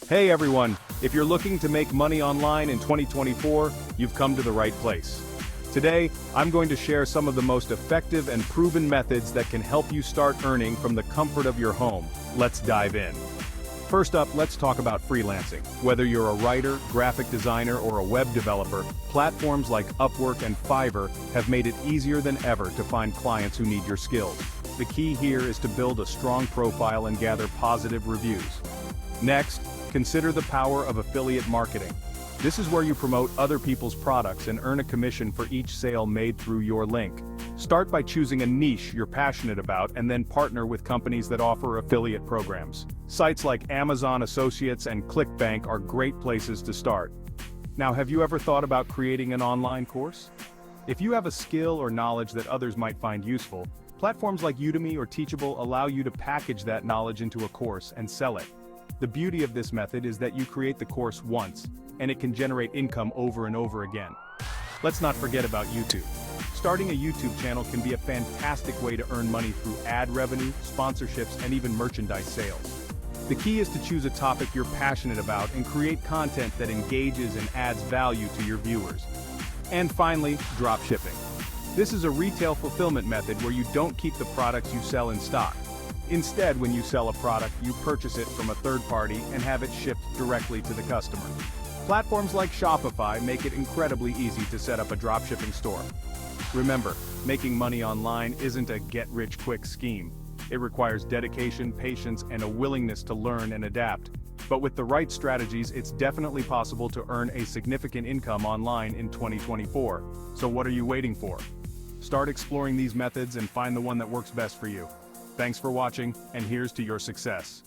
Hey everyone, if you're looking to make money online in 2024, you've come to the right place. Today, I'm going to share some of the most effective and proven methods that can help you start earning from the comfort of your home. Let's dive in. First up, let's talk about freelancing. Whether you're a writer, graphic designer, or a web developer, platforms like Upwork and Fiverr have made it easier than ever to find clients who need your skills. The key here is to build a strong profile and gather positive reviews. Next, consider the power of affiliate marketing. This is where you promote other people's products and earn a commission for each sale made through your link. Start by choosing a niche you're passionate about and then partner with companies that offer affiliate programs. Sites like Amazon Associates and ClickBank are great places to start. Now, have you ever thought about creating an online course? If you have a skill or knowledge that others might find useful, platforms like Udemy or Teachable allow you to package that knowledge into a course and sell it. The beauty of this method is that you create the course once, and it can generate income over and over again. Let's not forget about YouTube. Starting a YouTube channel can be a fantastic way to earn money through ad revenue, sponsorships, and even merchandise sales. The key is to choose a topic you're passionate about and create content that engages and adds value to your viewers. And finally, dropshipping. This is a retail fulfillment method where you don't keep the products you sell in stock. Instead, when you sell a product, you purchase it from a third party and have it shipped directly to the customer. Platforms like Shopify make it incredibly easy to set up a dropshipping store. Remember, making money online isn't a get-rich-quick scheme. It requires dedication, patience, and a willingness to learn and adapt. But with the right strategies, it's definitely possible to earn a significant income online in 2024. So what are you waiting for? Start exploring these methods and find the one that works best for you. Thanks for watching, and here's to your success.